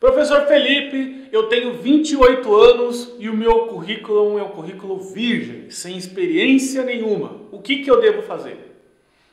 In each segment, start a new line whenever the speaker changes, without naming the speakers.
Professor Felipe, eu tenho 28 anos e o meu currículo é um currículo virgem, sem experiência nenhuma. O que eu devo fazer?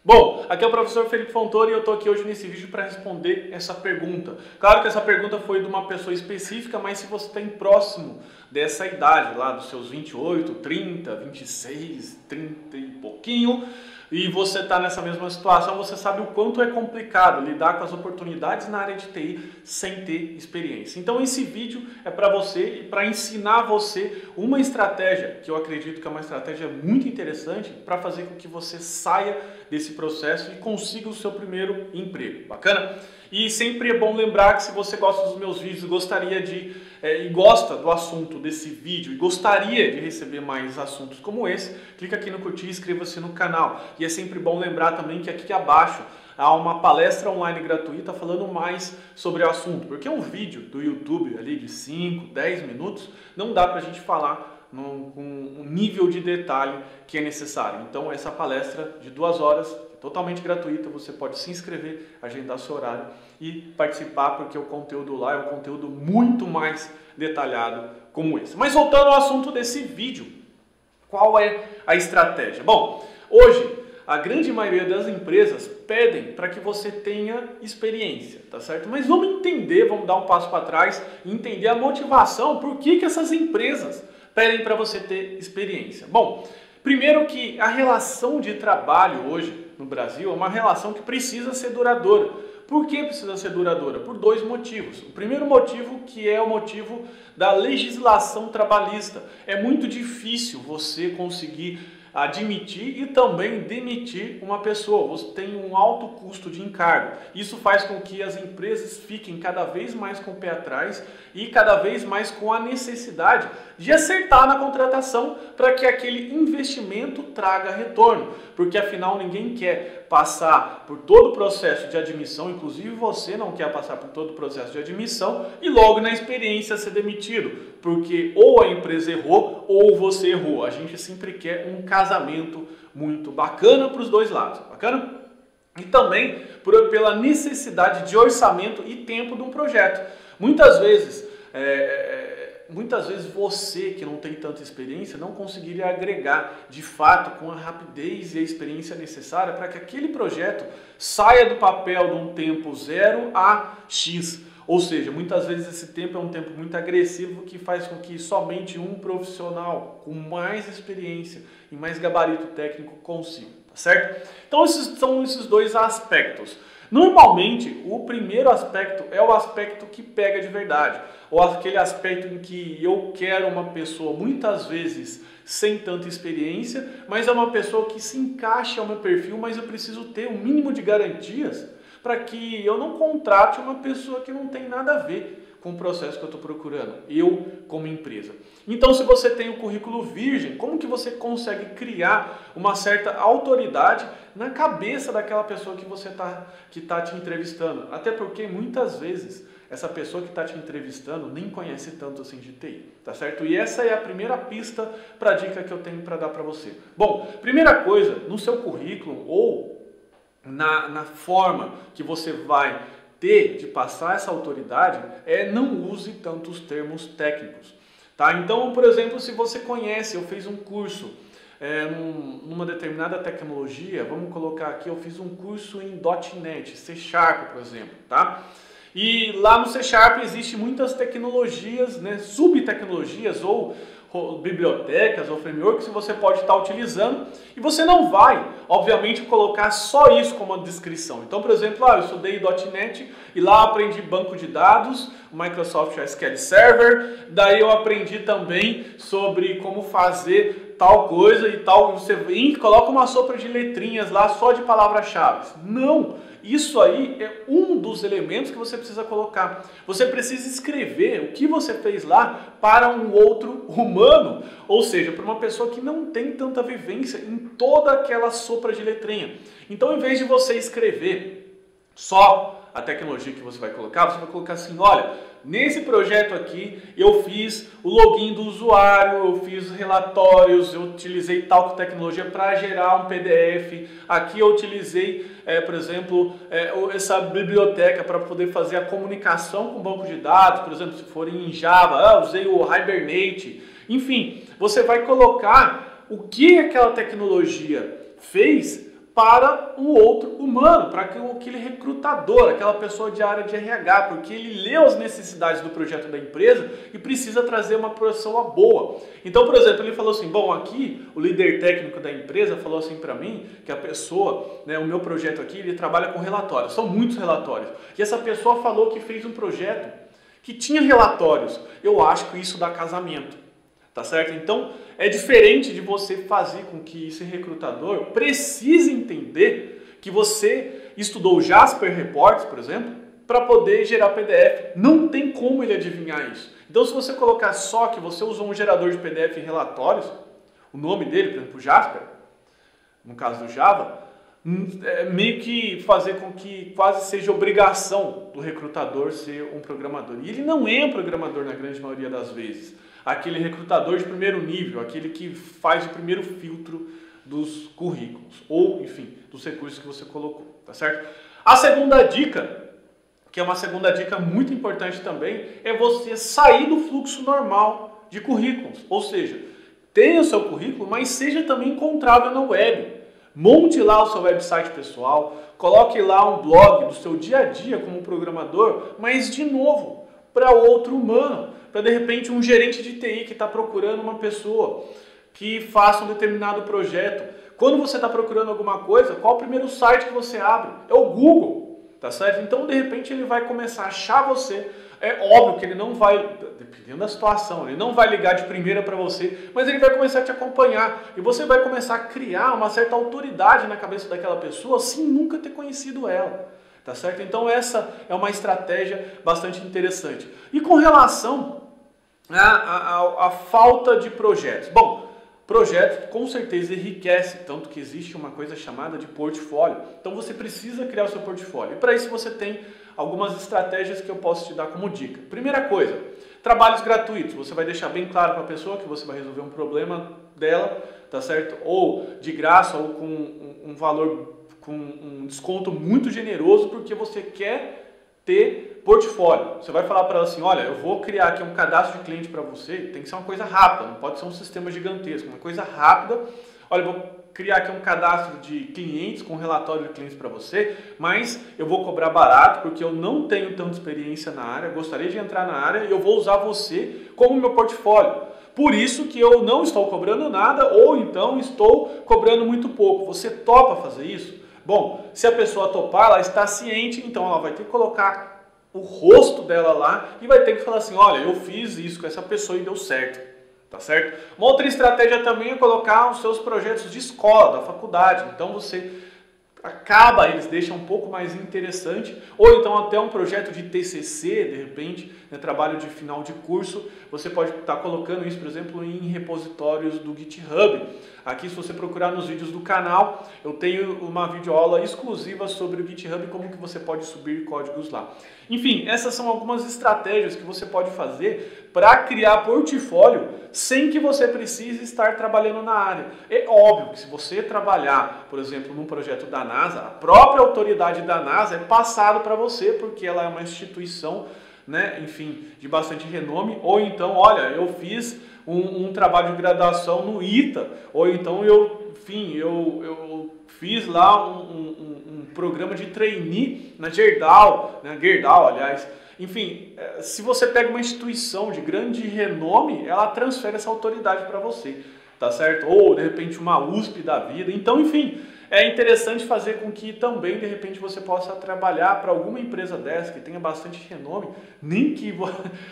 Bom, aqui é o professor Felipe Fontoura e eu estou aqui hoje nesse vídeo para responder essa pergunta. Claro que essa pergunta foi de uma pessoa específica, mas se você está próximo dessa idade, lá dos seus 28, 30, 26, 30 e pouquinho, e você está nessa mesma situação, você sabe o quanto é complicado lidar com as oportunidades na área de TI sem ter experiência. Então esse vídeo é para você e para ensinar você uma estratégia, que eu acredito que é uma estratégia muito interessante para fazer com que você saia desse processo e consiga o seu primeiro emprego. Bacana? E sempre é bom lembrar que se você gosta dos meus vídeos, gostaria de e gosta do assunto desse vídeo e gostaria de receber mais assuntos como esse, clica aqui no curtir e inscreva-se no canal. E é sempre bom lembrar também que aqui abaixo há uma palestra online gratuita falando mais sobre o assunto, porque um vídeo do YouTube ali de 5, 10 minutos não dá para a gente falar com um nível de detalhe que é necessário. Então essa palestra de 2 horas é totalmente gratuita, você pode se inscrever, agendar seu horário e participar, porque o conteúdo lá é um conteúdo muito mais detalhado como esse. Mas voltando ao assunto desse vídeo, qual é a estratégia? Bom, hoje a grande maioria das empresas pedem para que você tenha experiência, tá certo? Mas vamos entender, vamos dar um passo para trás e entender a motivação, por que essas empresas pedem para você ter experiência. Bom, primeiro que a relação de trabalho hoje no Brasil é uma relação que precisa ser duradoura. Por que precisa ser duradoura? Por 2 motivos. O primeiro motivo, que é o motivo da legislação trabalhista. É muito difícil você conseguir admitir e também demitir uma pessoa. Você tem um alto custo de encargo. Isso faz com que as empresas fiquem cada vez mais com o pé atrás e cada vez mais com a necessidade de acertar na contratação para que aquele investimento traga retorno. Porque afinal ninguém quer passar por todo o processo de admissão, inclusive você não quer passar por todo o processo de admissão e logo na experiência ser demitido. Porque ou a empresa errou ou você errou. A gente sempre quer um casamento muito bacana para os dois lados. Bacana? E também pela necessidade de orçamento e tempo de um projeto. Muitas vezes você que não tem tanta experiência não conseguiria agregar de fato com a rapidez e a experiência necessária para que aquele projeto saia do papel de um tempo 0 a X. Ou seja, muitas vezes esse tempo é um tempo muito agressivo que faz com que somente um profissional com mais experiência e mais gabarito técnico consiga, tá certo? Então são esses 2 aspectos. Normalmente, o primeiro aspecto é o aspecto que pega de verdade, ou aquele aspecto em que eu quero uma pessoa muitas vezes sem tanta experiência, mas é uma pessoa que se encaixa ao meu perfil, mas eu preciso ter um mínimo de garantias para que eu não contrate uma pessoa que não tem nada a ver com o processo que eu estou procurando, eu como empresa. Então, se você tem um currículo virgem, como que você consegue criar uma certa autoridade na cabeça daquela pessoa que tá te entrevistando? Até porque muitas vezes essa pessoa que está te entrevistando nem conhece tanto assim de TI, tá certo? E essa é a primeira pista para a dica que eu tenho para dar para você. Bom, primeira coisa, no seu currículo ou na forma que você vai ter de passar essa autoridade, não use tantos termos técnicos. Tá? Então, por exemplo, se você conhece, eu fiz um curso numa determinada tecnologia, vamos colocar aqui, eu fiz um curso em .NET, C#, por exemplo, tá? E lá no C# existem muitas tecnologias, né, subtecnologias ou bibliotecas ou frameworks que você pode estar utilizando e você não vai, obviamente, colocar só isso como uma descrição. Então, por exemplo, eu estudei .NET e lá aprendi banco de dados, Microsoft SQL Server, daí eu aprendi também sobre como fazer tal coisa e tal, você vem e coloca uma sopa de letrinhas lá só de palavras-chave. Não! Isso aí é um dos elementos que você precisa colocar. Você precisa escrever o que você fez lá para um outro humano, ou seja, para uma pessoa que não tem tanta vivência em toda aquela sopa de letrinha. Então, em vez de você escrever só a tecnologia que você vai colocar assim, olha, nesse projeto aqui eu fiz o login do usuário, eu fiz relatórios, eu utilizei tal tecnologia para gerar um PDF. Aqui eu utilizei, por exemplo, essa biblioteca para poder fazer a comunicação com o banco de dados, por exemplo, se for em Java, usei o Hibernate. Enfim, você vai colocar o que aquela tecnologia fez para um outro humano, para aquele recrutador, aquela pessoa de área de RH, porque ele leu as necessidades do projeto da empresa e precisa trazer uma pessoa boa. Então, por exemplo, ele falou assim, bom, aqui o líder técnico da empresa falou assim para mim, que a pessoa, o meu projeto aqui, ele trabalha com relatórios, são muitos relatórios, e essa pessoa falou que fez um projeto que tinha relatórios. Eu acho que isso dá casamento. Tá certo? Então, é diferente de você fazer com que esse recrutador precise entender que você estudou Jasper Reports, por exemplo, para poder gerar PDF. Não tem como ele adivinhar isso. Então, se você colocar só que você usou um gerador de PDF em relatórios, o nome dele, por exemplo, Jasper, no caso do Java, meio que fazer com que quase seja obrigação do recrutador ser um programador. E ele não é um programador na grande maioria das vezes. Aquele recrutador de primeiro nível, aquele que faz o primeiro filtro dos currículos, ou, enfim, dos recursos que você colocou, tá certo? A segunda dica, que é uma segunda dica muito importante também, é você sair do fluxo normal de currículos, ou seja, tenha o seu currículo, mas seja também encontrável na web. Monte lá o seu website pessoal, coloque lá um blog do seu dia a dia como programador, mas de novo, para outro humano, para de repente um gerente de TI que está procurando uma pessoa que faça um determinado projeto. Quando você está procurando alguma coisa, qual o primeiro site que você abre? É o Google, tá certo? Então de repente ele vai começar a achar você. É óbvio que ele não vai, dependendo da situação, ele não vai ligar de primeira para você, mas ele vai começar a te acompanhar e você vai começar a criar uma certa autoridade na cabeça daquela pessoa sem nunca ter conhecido ela. Tá certo? Então essa é uma estratégia bastante interessante. E com relação à falta de projetos. Bom, projeto com certeza enriquece, tanto que existe uma coisa chamada de portfólio. Então você precisa criar o seu portfólio. E para isso você tem algumas estratégias que eu posso te dar como dica. Primeira coisa, trabalhos gratuitos. Você vai deixar bem claro para a pessoa que você vai resolver um problema dela, tá certo? Ou de graça ou com um valor, com um desconto muito generoso, porque você quer ter portfólio. Você vai falar para ela assim, olha, eu vou criar aqui um cadastro de cliente para você, tem que ser uma coisa rápida, não pode ser um sistema gigantesco, uma coisa rápida. Olha, eu vou criar aqui um cadastro de clientes com relatório de clientes para você, mas eu vou cobrar barato porque eu não tenho tanta experiência na área, gostaria de entrar na área e eu vou usar você como meu portfólio. Por isso que eu não estou cobrando nada ou então estou cobrando muito pouco. Você topa fazer isso? Bom, se a pessoa topar, ela está ciente, então ela vai ter que colocar o rosto dela lá e vai ter que falar assim, olha, eu fiz isso com essa pessoa e deu certo, tá certo? Uma outra estratégia também é colocar os seus projetos de escola, da faculdade, então você eles deixam um pouco mais interessante, ou então até um projeto de TCC, de repente, trabalho de final de curso, você pode estar colocando isso, por exemplo, em repositórios do GitHub. Aqui, se você procurar nos vídeos do canal, eu tenho uma videoaula exclusiva sobre o GitHub e como que você pode subir códigos lá. Enfim, essas são algumas estratégias que você pode fazer para criar portfólio sem que você precise estar trabalhando na área. É óbvio que se você trabalhar, por exemplo, num projeto da NASA, a própria autoridade da NASA é passado para você, porque ela é uma instituição, enfim, de bastante renome, ou então, olha, eu fiz um trabalho de graduação no ITA, ou então eu fiz lá um programa de trainee na Gerdau, aliás. Enfim, se você pega uma instituição de grande renome, ela transfere essa autoridade para você, tá certo? Ou, de repente, uma USP da vida. Então, enfim, é interessante fazer com que também, de repente, você possa trabalhar para alguma empresa dessa que tenha bastante renome, nem que,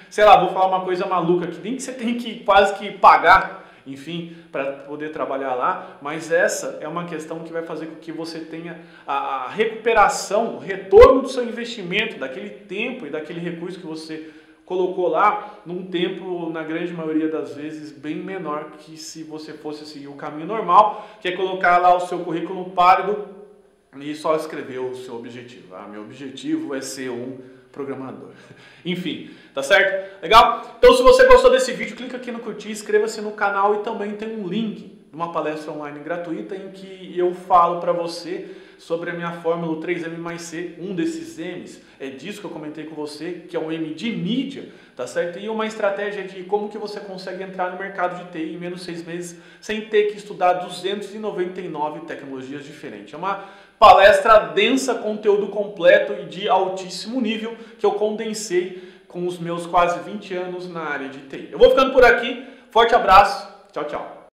sei lá, vou falar uma coisa maluca aqui, nem que você tenha que quase que pagar, enfim, para poder trabalhar lá, mas essa é uma questão que vai fazer com que você tenha a recuperação, o retorno do seu investimento, daquele tempo e daquele recurso que você colocou lá, num tempo, na grande maioria das vezes, bem menor que se você fosse seguir o caminho normal, que é colocar lá o seu currículo pálido e só escrever o seu objetivo. Meu objetivo é ser um programador. Enfim, tá certo? Legal? Então se você gostou desse vídeo, clica aqui no curtir, inscreva-se no canal e também tem um link de uma palestra online gratuita em que eu falo para você sobre a minha fórmula 3M mais C, um desses M's, é disso que eu comentei com você, que é um M de mídia, tá certo? E uma estratégia de como que você consegue entrar no mercado de TI em menos de 6 meses sem ter que estudar 299 tecnologias diferentes. É uma palestra densa, conteúdo completo e de altíssimo nível que eu condensei com os meus quase 20 anos na área de TI. Eu vou ficando por aqui, forte abraço, tchau, tchau.